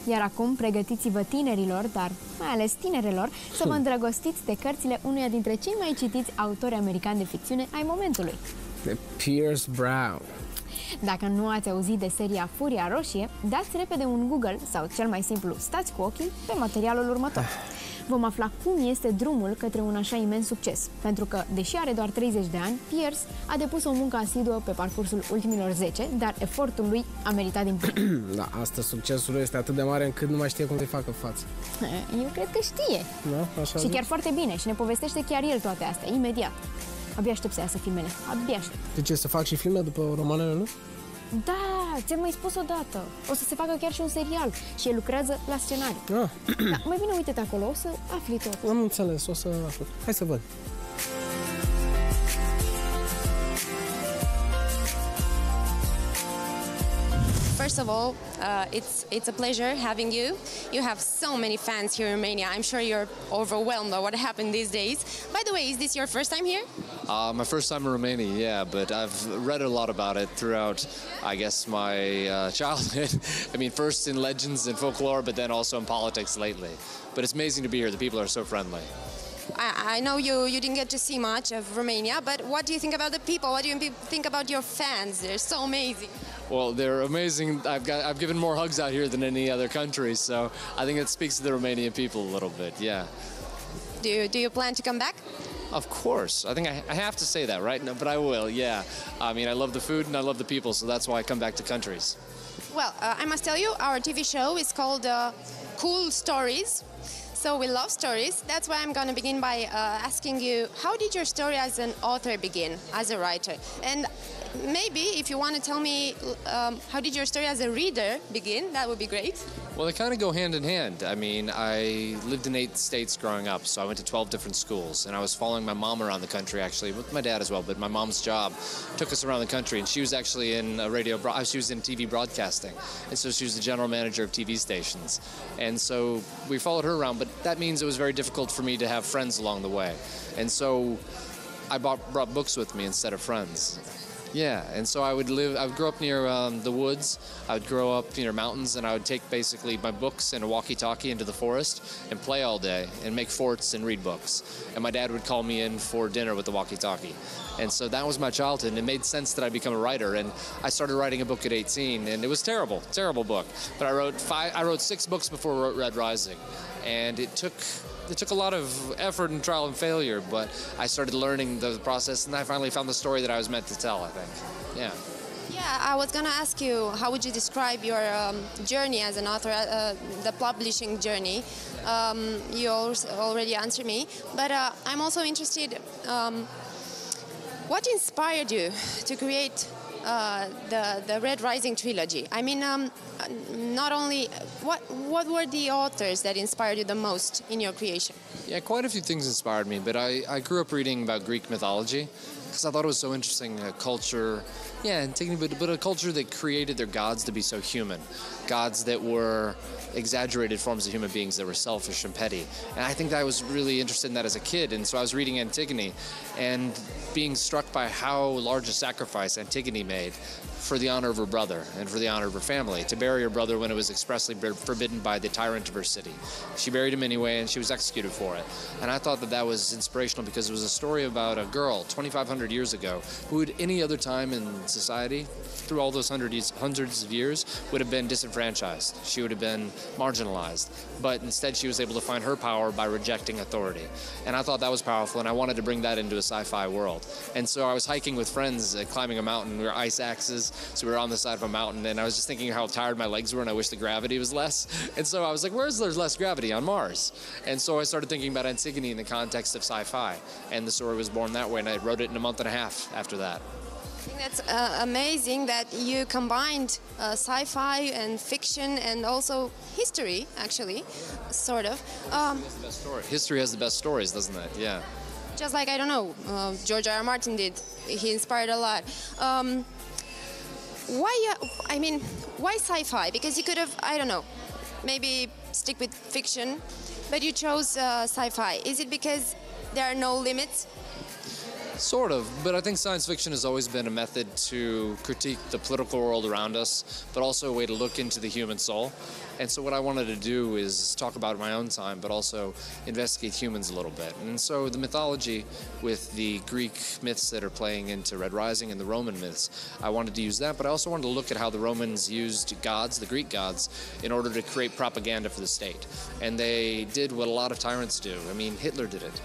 Iar acum pregătiți-vă tinerilor, dar mai ales tinerelor, să vă îndrăgostiți de cărțile unuia dintre cei mai citiți autori americani de ficțiune ai momentului. De Pierce Brown. Dacă nu ați auzit de seria Furia Roșie, dați repede un Google sau, cel mai simplu, stați cu ochii pe materialul următor. Vom afla cum este drumul către un așa imens succes, pentru că, deși are doar 30 de ani, Pierce a depus o muncă asiduă pe parcursul ultimilor 10, dar efortul lui a meritat din plin. Da, astăzi succesul lui este atât de mare încât nu mai știe cum să-i facă față. Eu cred că știe. Da? Așa și chiar foarte bine și ne povestește chiar el toate astea, imediat. Abia aștept să iasă filmele, abia aștept. De ce, să fac și filme după romanele lui? Da, ți-am mai spus odată. O să se facă chiar și un serial și el lucrează la scenariu. Da, mai bine uite-te acolo, o să afli tot. Am înțeles, o să aflu. Hai să văd. First of all, it's a pleasure having you. You have so many fans here in Romania. I'm sure you're overwhelmed by what happened these days. By the way, is this your first time here? My first time in Romania, yeah, but I've read a lot about it throughout, I guess, my childhood. I mean, first in legends and folklore, but then also in politics lately. But it's amazing to be here. The people are so friendly. I know you didn't get to see much of Romania, but what do you think about the people? What do you think about your fans? They're so amazing. Well, they're amazing. I've given more hugs out here than any other country, so I think it speaks to the Romanian people a little bit, yeah. Do you plan to come back? Of course. I think I have to say that, right? No, but I will, yeah. I mean, I love the food and I love the people, so that's why I come back to countries. Well, I must tell you, our TV show is called Cool Stories. So we love stories. That's why I'm going to begin by asking you, how did your story as an author begin, as a writer? And maybe if you want to tell me how did your story as a reader begin, that would be great. Well, they kind of go hand in hand. I mean, I lived in 8 states growing up, so I went to 12 different schools, and I was following my mom around the country, actually, with my dad as well, but my mom's job took us around the country, and she was actually in she was in TV broadcasting, and so she was the general manager of TV stations. And so we followed her around, but that means it was very difficult for me to have friends along the way. And so I brought books with me instead of friends. Yeah, and so I would grow up near the woods, I would grow up near mountains, and I would take basically my books and a walkie-talkie into the forest and play all day and make forts and read books. And my dad would call me in for dinner with the walkie-talkie. And so that was my childhood, and it made sense that I become a writer. And I started writing a book at 18, and it was terrible book. But I wrote 6 books before I wrote Red Rising, and it took a lot of effort and trial and failure, but I started learning the process, and I finally found the story that I was meant to tell, I think. Yeah. Yeah, I was going to ask you, how would you describe your journey as an author, the publishing journey? You already answered me, but I'm also interested, what inspired you to create the Red Rising trilogy? I mean, not only what were the authors that inspired you the most in your creation? Yeah, quite a few things inspired me, but I grew up reading about Greek mythology because I thought it was so interesting, a culture, yeah, but a culture that created their gods to be so human, gods that were exaggerated forms of human beings that were selfish and petty. And I think that I was really interested in that as a kid, and so I was reading Antigone and being struck by how large a sacrifice Antigone made for the honor of her brother and for the honor of her family, to bury her brother when it was expressly forbidden by the tyrant of her city. She buried him anyway, and she was executed for it. And I thought that that was inspirational because it was a story about a girl 2,500 years ago who at any other time in society, through all those hundreds of years, would have been disenfranchised. She would have been marginalized. But instead she was able to find her power by rejecting authority. And I thought that was powerful, and I wanted to bring that into a sci-fi world. And so I was hiking with friends, climbing a mountain. We were ice axes, so we were on the side of a mountain, and I was just thinking how tired my legs were, and I wish the gravity was less. And so I was like, where's there's less gravity? On Mars. And so I started thinking about Antigone in the context of sci-fi, and the story was born that way, and I wrote it in a month and a half after that. I think that's amazing that you combined sci-fi and fiction and also history, actually, sort of. History has the best stories, doesn't it? Yeah. Just like, I don't know, George R. R. Martin did. He inspired a lot. Why sci-fi? Because you could have, I don't know, maybe stick with fiction, but you chose sci-fi. Is it because there are no limits? Sort of, but I think science fiction has always been a method to critique the political world around us, but also a way to look into the human soul. And so what I wanted to do is talk about my own time, but also investigate humans a little bit. And so the mythology with the Greek myths that are playing into Red Rising and the Roman myths, I wanted to use that, but I also wanted to look at how the Romans used gods, the Greek gods, in order to create propaganda for the state. And they did what a lot of tyrants do. I mean, Hitler did it.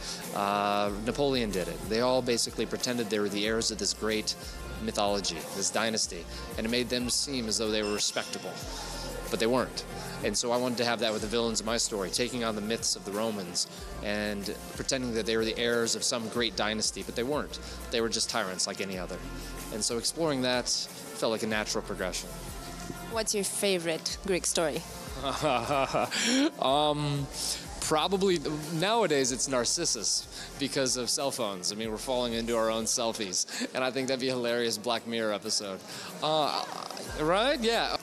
Napoleon did it. They all basically pretended they were the heirs of this great mythology, this dynasty, and it made them seem as though they were respectable, but they weren't. And so I wanted to have that with the villains of my story, taking on the myths of the Romans and pretending that they were the heirs of some great dynasty, but they weren't. They were just tyrants like any other. And so exploring that felt like a natural progression. What's your favorite Greek story? Probably nowadays it's Narcissus because of cell phones. I mean, we're falling into our own selfies, and I think that'd be a hilarious Black Mirror episode. Right? Yeah.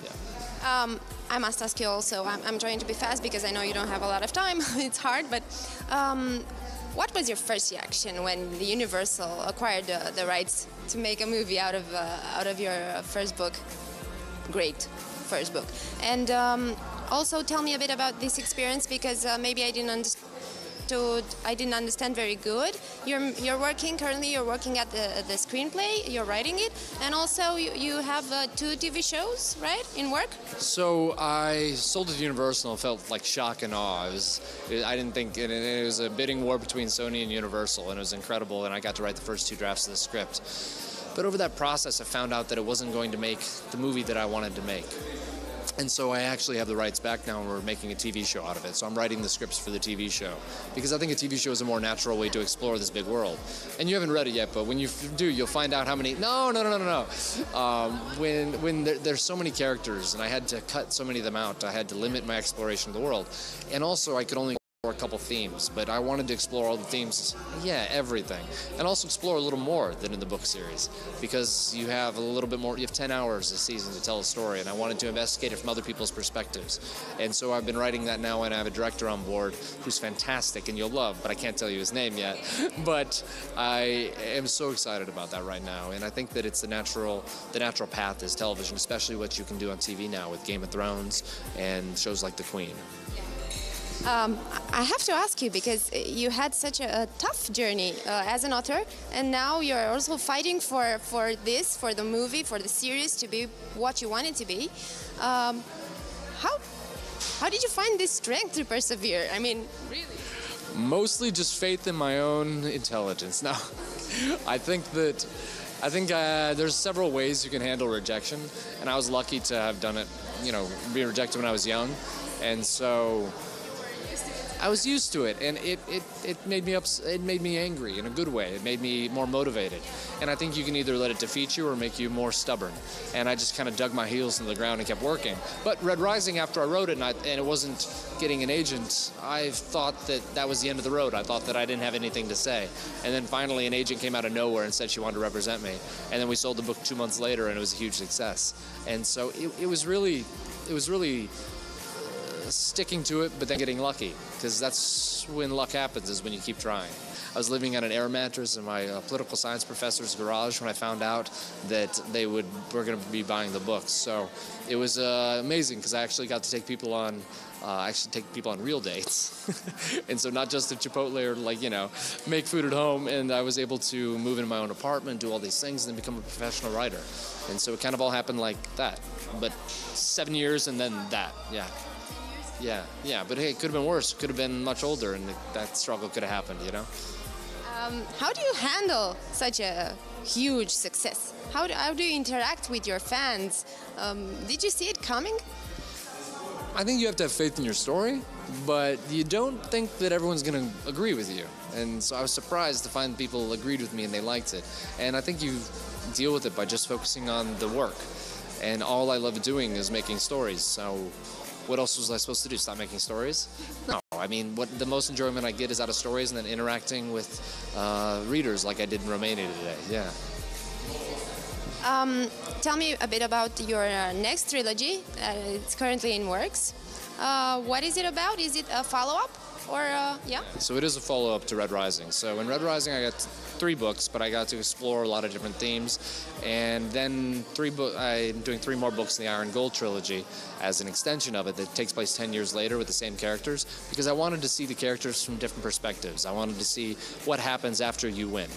I must ask you also, I'm trying to be fast because I know you don't have a lot of time. It's hard, but what was your first reaction when the Universal acquired the rights to make a movie out of your first book? Great first book. And also tell me a bit about this experience because maybe I didn't understand very good. You're working at the screenplay, you're writing it, and also you have 2 TV shows, right, in work? So I sold it to Universal and felt like shock and awe. I didn't think, and it was a bidding war between Sony and Universal, and it was incredible, and I got to write the first 2 drafts of the script. But over that process, I found out that it wasn't going to make the movie that I wanted to make. And so I actually have the rights back now, and we're making a TV show out of it. So I'm writing the scripts for the TV show because I think a TV show is a more natural way to explore this big world. And you haven't read it yet, but when you do, you'll find out how many. No. When there's so many characters, and I had to cut so many of them out, I had to limit my exploration of the world. And also, I could only explore a couple themes, but I wanted to explore all the themes, everything, and also explore a little more than in the book series because you have a little bit more. You have 10 hours a season to tell a story, and I wanted to investigate it from other people's perspectives. And so I've been writing that now, and I have a director on board who's fantastic, and you'll love, but I can't tell you his name yet. But I am so excited about that right now, and I think that it's the natural path is television, especially what you can do on TV now with Game of Thrones and shows like The Queen. I have to ask you because you had such a tough journey as an author, and now you're also fighting for the movie, for the series to be what you want it to be. How did you find this strength to persevere? I mean, really? Mostly just faith in my own intelligence. Now, I think there's several ways you can handle rejection, and I was lucky to have done it. Being rejected when I was young, and so I was used to it, and it made me it made me angry in a good way. It made me more motivated, and I think you can either let it defeat you or make you more stubborn. And I just kind of dug my heels into the ground and kept working. But Red Rising, after I wrote it and it wasn't getting an agent, I thought that was the end of the road. I thought that I didn't have anything to say, and then finally an agent came out of nowhere and said she wanted to represent me, and then we sold the book 2 months later, and it was a huge success. And so it was really sticking to it, but then getting lucky, because that's when luck happens, is when you keep trying. I was living on an air mattress in my political science professor's garage when I found out that were going to be buying the books. So it was amazing because I actually got to take people on real dates. And so not just at Chipotle or make food at home, and I was able to move into my own apartment, do all these things, and then become a professional writer. And so it kind of all happened like that. But 7 years and then that, Yeah, but hey, it could have been worse. It could have been much older, and that struggle could have happened, How do you handle such a huge success? How do you interact with your fans? Did you see it coming? I think you have to have faith in your story, but you don't think that everyone's going to agree with you. And so I was surprised to find people agreed with me and they liked it. And I think you deal with it by just focusing on the work. And all I love doing is making stories, so what else was I supposed to do? Stop making stories? No. I mean, the most enjoyment I get is out of stories and then interacting with readers like I did in Romania today. Yeah. Tell me a bit about your next trilogy. It's currently in works. What is it about? Is it a follow-up? or yeah? So it is a follow-up to Red Rising. So in Red Rising, I got 3 books, but I got to explore a lot of different themes. And then I'm doing 3 more books in the Iron Gold trilogy as an extension of it that takes place 10 years later with the same characters, because I wanted to see the characters from different perspectives. I wanted to see what happens after you win.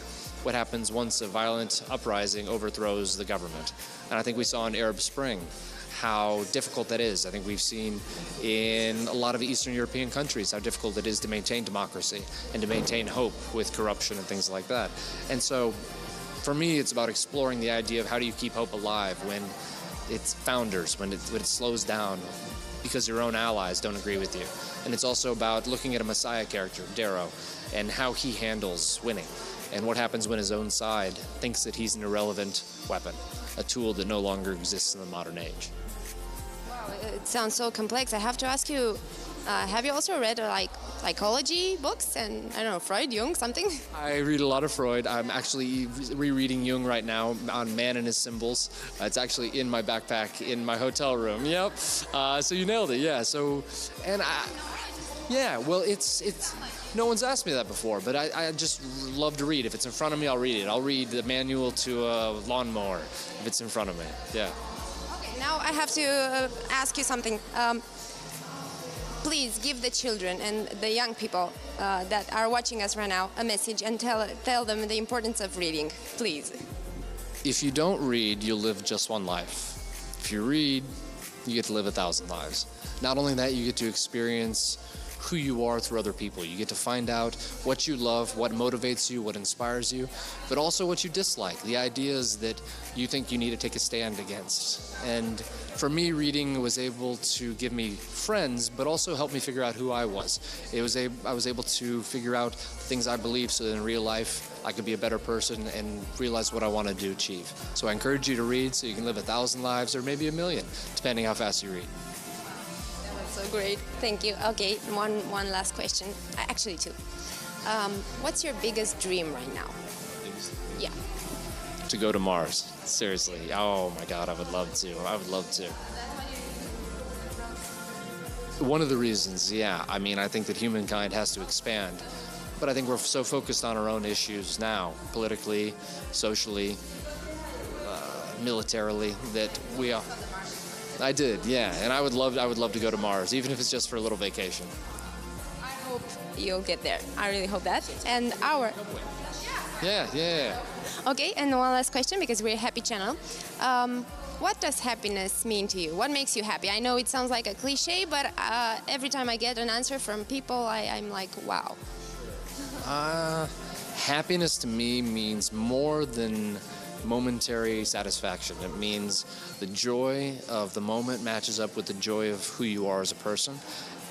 What happens once a violent uprising overthrows the government. And I think we saw in Arab Spring how difficult that is. I think we've seen in a lot of Eastern European countries how difficult it is to maintain democracy and to maintain hope with corruption and things like that. And so for me, it's about exploring the idea of how do you keep hope alive when it's founders, when it slows down because your own allies don't agree with you. And it's also about looking at a Messiah character, Darrow, and how he handles winning and what happens when his own side thinks that he's an irrelevant weapon, a tool that no longer exists in the modern age. It sounds so complex. I have to ask you, have you also read like psychology books and, I don't know, Freud, Jung, something? I read a lot of Freud. I'm actually rereading Jung right now on Man and His Symbols. It's actually in my backpack in my hotel room. Yep. So you nailed it. Yeah. So, and well, it's no one's asked me that before, but I just love to read. If it's in front of me, I'll read it. I'll read the manual to a lawnmower if it's in front of me. Yeah. Now I have to ask you something. Please give the children and the young people that are watching us right now a message and tell them the importance of reading, please. If you don't read, you'll live just one life. If you read, you get to live 1,000 lives. Not only that, you get to experience who you are through other people. You get to find out what you love, what motivates you, what inspires you, but also what you dislike, the ideas that you think you need to take a stand against. And for me, reading was able to give me friends, but also help me figure out who I was. I was able to figure out things I believe so that in real life I could be a better person and realize what I wanted to achieve. So I encourage you to read so you can live 1,000 lives or maybe 1,000,000, depending how fast you read. So great, thank you. Okay, one last question. Actually, 2. What's your biggest dream right now? Yeah. To go to Mars. Seriously. Oh my God, I would love to. I would love to. One of the reasons, yeah. I mean, I think that humankind has to expand. But I think we're so focused on our own issues now, politically, socially, militarily, that we are. I did, yeah, and I would love to go to Mars, even if it's just for a little vacation. I hope you'll get there. I really hope that. And Yeah. Okay, and one last question, because we're a happy channel. What does happiness mean to you? What makes you happy? I know it sounds like a cliche, but every time I get an answer from people, I'm like, wow. Happiness to me means more than momentary satisfaction. It means the joy of the moment matches up with the joy of who you are as a person,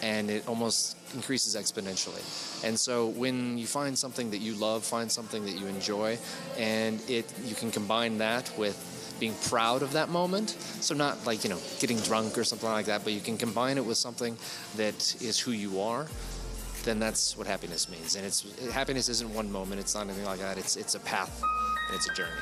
and it almost increases exponentially. And so when you find something that you love, find something that you enjoy, and you can combine that with being proud of that moment. So not like, getting drunk or something like that, but you can combine it with something that is who you are, then that's what happiness means. And happiness isn't one moment, it's not anything like that, it's a path, and it's a journey.